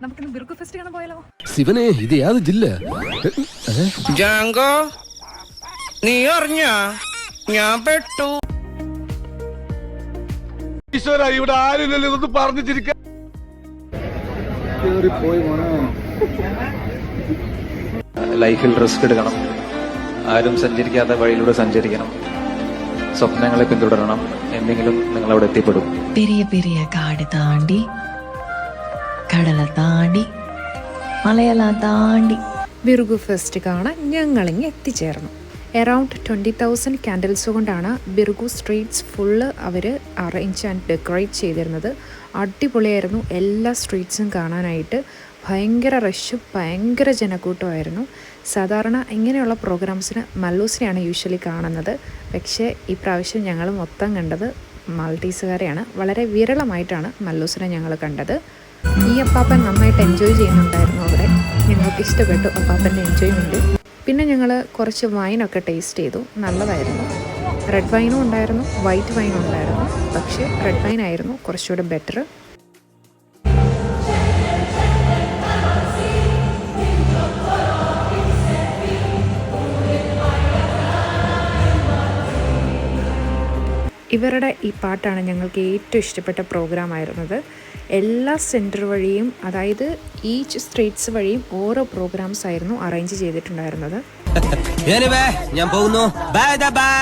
നമുക്കിന്ന് ബിർഗു ഫെസ്റ്റ് കാണാൻ പോയാലോ? ശിവനെ, ഇത് യാത് ജില്ല? ജാങ്കോ, നീ അറിഞ്ഞ ഞാൻ പെട്ടു. ഈശ്വര, ഇവിടെ ആരില്ലല്ലോ ഇതൊന്ന് പറഞ്ഞു ചിരിക്കാൻ. ലൈഫിൽ റിസ്ക് എടുക്കണം, ആരും സഞ്ചരിക്കാത്ത വഴിയിലൂടെ സഞ്ചരിക്കണം, സ്വപ്നങ്ങളെ പിന്തുടരണം, എന്തെങ്കിലും നിങ്ങൾ അവിടെ എത്തിപ്പെടും. പെരിയ പെരിയ കാട് താണ്ടി, കടല താണ്ടി, മലയെല്ലാം താണ്ടി ബിർഗു ഫെസ്റ്റ് കാണാൻ ഞങ്ങളിങ്ങ് എത്തിച്ചേർന്നു. അറൗണ്ട് 20,000 ക്യാൻഡിൽസ് കൊണ്ടാണ് ബിർഗു സ്ട്രീറ്റ്സ് ഫുള്ള് അവർ അറേഞ്ച് ആൻഡ് ഡെക്കറേറ്റ് ചെയ്തിരുന്നത്. അടിപൊളിയായിരുന്നു എല്ലാ സ്ട്രീറ്റ്സും കാണാനായിട്ട്. ഭയങ്കര റഷും ഭയങ്കര ജനക്കൂട്ടമായിരുന്നു. സാധാരണ ഇങ്ങനെയുള്ള പ്രോഗ്രാംസിന് മല്ലൂസിനെയാണ് യൂഷ്വലി കാണുന്നത്. പക്ഷേ ഈ പ്രാവശ്യം ഞങ്ങൾ മൊത്തം കണ്ടത് മാൾട്ടീസുകാരെയാണ്. വളരെ വിരളമായിട്ടാണ് മല്ലൂസിനെ ഞങ്ങൾ കണ്ടത്. ഈ അപ്പാപ്പൻ നന്നായിട്ട് എൻജോയ് ചെയ്യുന്നുണ്ടായിരുന്നു അവിടെ. ഞങ്ങൾക്ക് ഇഷ്ടപ്പെട്ടു അപ്പാപ്പൻ്റെ എൻജോയ്മെൻറ്റ്. പിന്നെ ഞങ്ങൾ കുറച്ച് വൈനൊക്കെ ടേസ്റ്റ് ചെയ്തു. നല്ലതായിരുന്നു. റെഡ് വൈനും ഉണ്ടായിരുന്നു, വൈറ്റ് വൈനും ഉണ്ടായിരുന്നു. പക്ഷേ റെഡ് വൈൻ ആയിരുന്നു കുറച്ചുകൂടെ ബെറ്റർ. ഇവരുടെ ഈ പാട്ടാണ് ഞങ്ങൾക്ക് ഏറ്റവും ഇഷ്ടപ്പെട്ട പ്രോഗ്രാം ആയിരുന്നത്. എല്ലാ സെൻറ്റർ വഴിയും, അതായത് ഈച്ച് സ്ട്രീറ്റ്സ് വഴിയും ഓരോ പ്രോഗ്രാംസ് ആയിരുന്നു അറേഞ്ച് ചെയ്തിട്ടുണ്ടായിരുന്നത്. ഞാൻ പോകുന്നു. Bye bye.